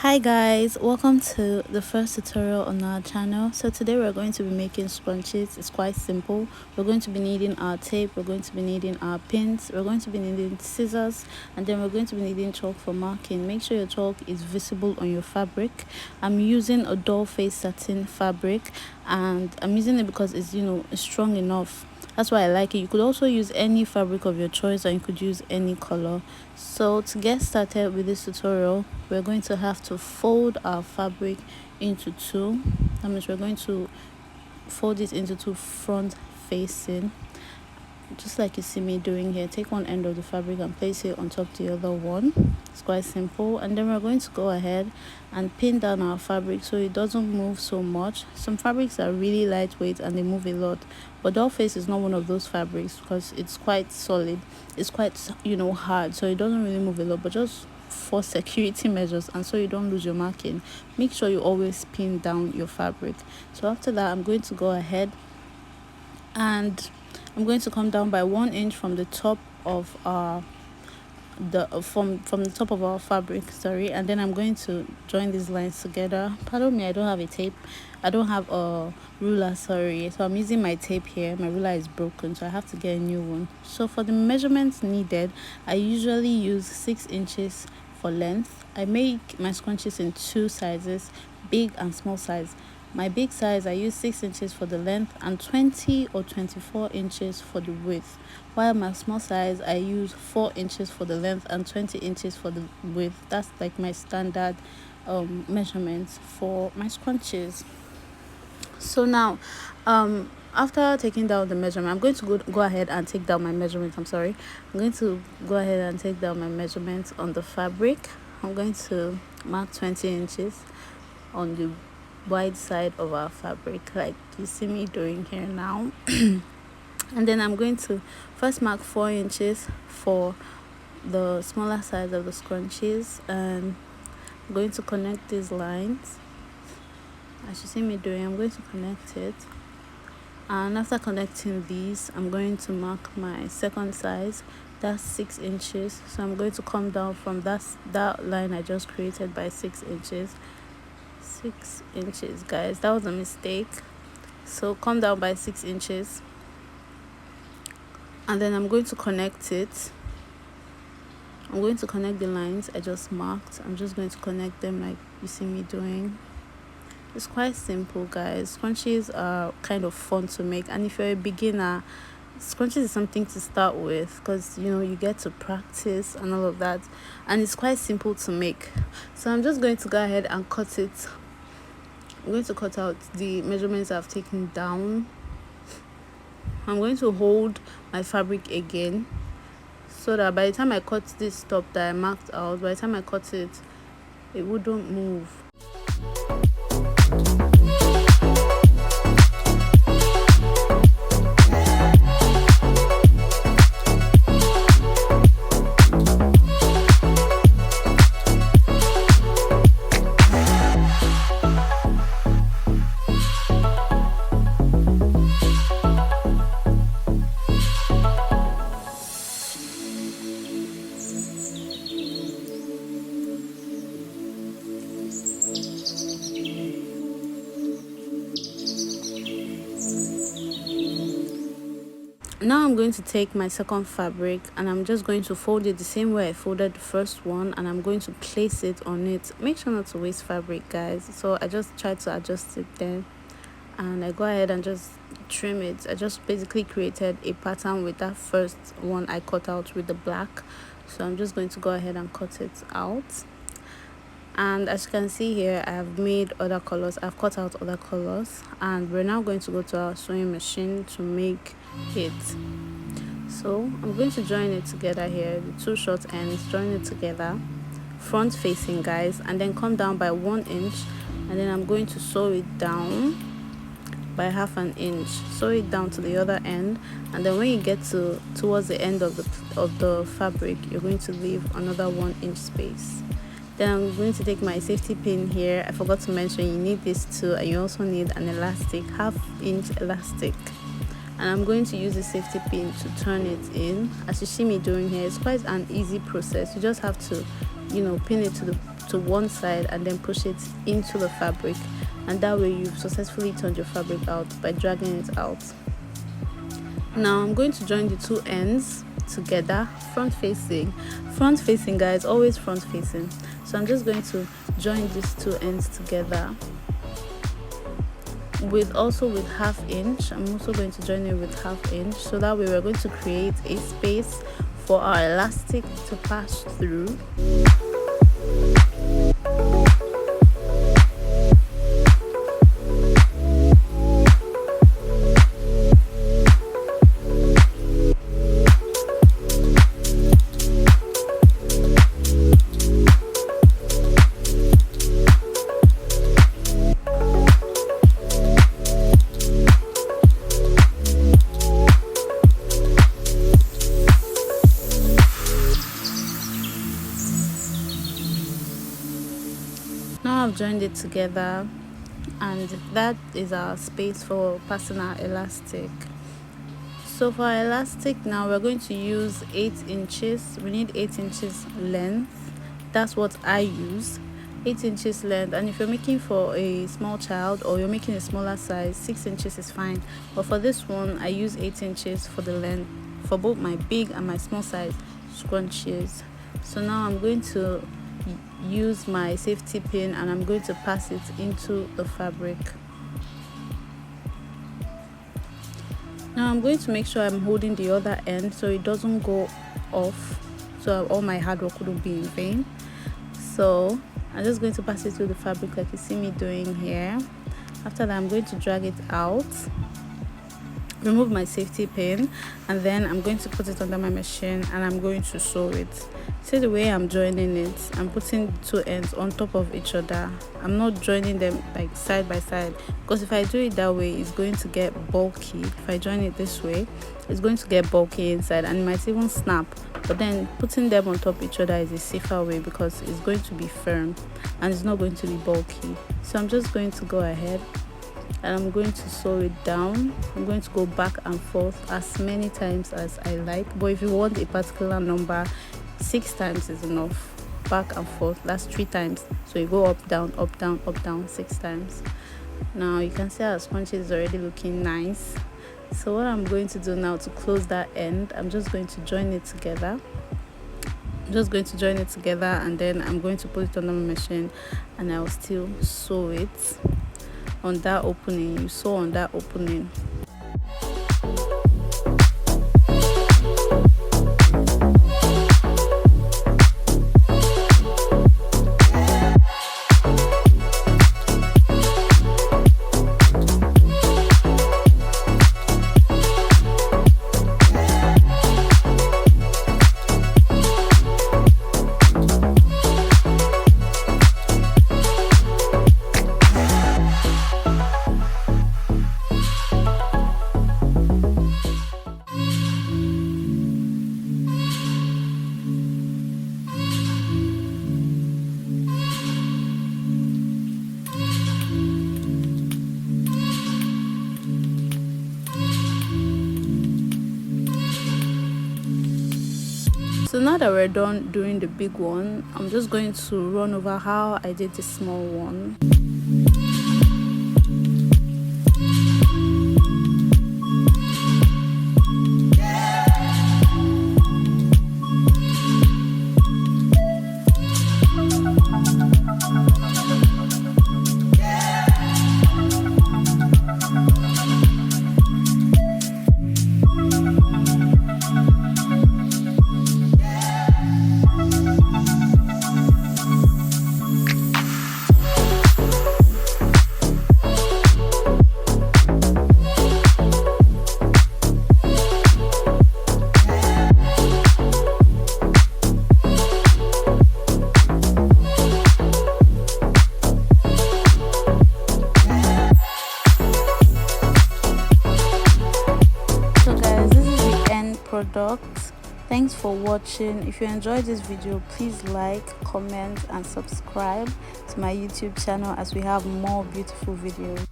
Hi guys, welcome to the first tutorial on our channel. So today we're going to be making scrunchies. It's quite simple. We're going to be needing our tape, we're going to be needing our pins, we're going to be needing scissors, and then we're going to be needing chalk for marking. Make sure your chalk is visible on your fabric. I'm using a doll face satin fabric, and I'm using it because it's strong enough. That's why I like it. You could also use any fabric of your choice, and you could use any color. So to get started with this tutorial, we're going to have to fold our fabric into two. That means we're going to fold it into two front facing, just like you see me doing here. Take one end of the fabric and place it on top of the other one. It's quite simple. And then we're going to go ahead and pin down our fabric so it doesn't move so much. Some fabrics are really lightweight and they move a lot, but doll face is not one of those fabrics because it's quite solid. It's quite hard, so it doesn't really move a lot. But just for security measures and so you don't lose your marking, make sure you always pin down your fabric. So after that, I'm going to go ahead and I'm going to come down by 1 inch from the top of our from the top of our fabric, and then I'm going to join these lines together. Pardon me, I don't have a tape, I don't have a ruler, sorry, so I'm using my tape here. My ruler is broken, so I have to get a new one. So for the measurements needed, I usually use 6 inches for length. I make my scrunchies in two sizes, big and small size. My big size, I use 6 inches for the length and 20 or 24 inches for the width, while my small size, I use 4 inches for the length and 20 inches for the width. That's like my standard measurements for my scrunchies. So now, after taking down the measurement, I'm going to go ahead and take down my measurements. I'm going to go ahead and take down my measurements on the fabric. I'm going to mark 20 inches on the wide side of our fabric, like you see me doing here now. And then I'm going to first mark 4 inches for the smaller size of the scrunchies, and I'm going to connect these lines as you see me doing. I'm going to connect it, and after connecting these, I'm going to mark my second size. That's 6 inches. So I'm going to come down from that line I just created by 6 inches. 6 inches, guys, that was a mistake. So come down by 6 inches, and then I'm going to connect it. I'm going to connect the lines I just marked. I'm just going to connect them like you see me doing. It's quite simple, guys. Scrunchies are kind of fun to make, and if you're a beginner, scrunchies is something to start with because you get to practice and all of that, and it's quite simple to make. So I'm just going to go ahead and cut it. I'm going to cut out the measurements I've taken down. I'm going to hold my fabric again so that by the time I cut this top that I marked out, by the time I cut it, it wouldn't move. Now I'm going to take my second fabric and I'm just going to fold it the same way I folded the first one, and I'm going to place it on it. Make sure not to waste fabric, guys. So I just try to adjust it then, and I go ahead and just trim it. I just basically created a pattern with that first one I cut out with the black, so I'm just going to go ahead and cut it out. And as you can see here, I have made other colors. I've cut out other colors, and we're now going to go to our sewing machine to make it. So I'm going to join it together here, the two short ends, join it together front facing, guys, and then come down by 1 inch, and then I'm going to sew it down by ½ an inch. Sew it down to the other end, and then when you get towards the end of the fabric, you're going to leave another 1 inch space. Then I'm going to take my safety pin here. I forgot to mention you need this too, and you also need an elastic, ½ inch elastic. And I'm going to use the safety pin to turn it in. As you see me doing here, it's quite an easy process. You just have to pin it to the to one side and then push it into the fabric, and that way you've successfully turned your fabric out by dragging it out. Now I'm going to join the two ends together, front facing guys, always front facing. So I'm just going to join these two ends together with half inch. I'm also going to join it with half inch, so that way we're going to create a space for our elastic to pass through. Now I've joined it together, and that is our space for passing our elastic. So for our elastic now, we're going to use 8 inches. We need 8 inches length. That's what I use, 8 inches length. And if you're making for a small child or you're making a smaller size, 6 inches is fine. But for this one, I use 8 inches for the length for both my big and my small size scrunchies. So now I'm going to use my safety pin and I'm going to pass it into the fabric. Now I'm going to make sure I'm holding the other end so it doesn't go off, so all my hard work wouldn't be in vain. So I'm just going to pass it through the fabric like you see me doing here. After that, I'm going to drag it out, remove my safety pin, and then I'm going to put it under my machine and I'm going to sew it. See the way I'm joining it, I'm putting two ends on top of each other. I'm not joining them like side by side, because if I do it that way, it's going to get bulky. If I join it this way, it's going to get bulky inside and it might even snap. But then putting them on top of each other is a safer way, because it's going to be firm and it's not going to be bulky. So I'm just going to go ahead and I'm going to sew it down. I'm going to go back and forth as many times as I like, but if you want a particular number, 6 times is enough. Back and forth, that's 3 times. So you go up down, up down, up down 6 times. Now you can see our scrunchie is already looking nice. So what I'm going to do now to close that end, I'm just going to join it together. And then I'm going to put it on the machine and I'll still sew it on that opening. You sew on that opening. So now that we're done doing the big one, I'm just going to run over how I did the small one. Product. Thanks for watching. If you enjoyed this video, please like, comment and subscribe to my YouTube channel as we have more beautiful videos.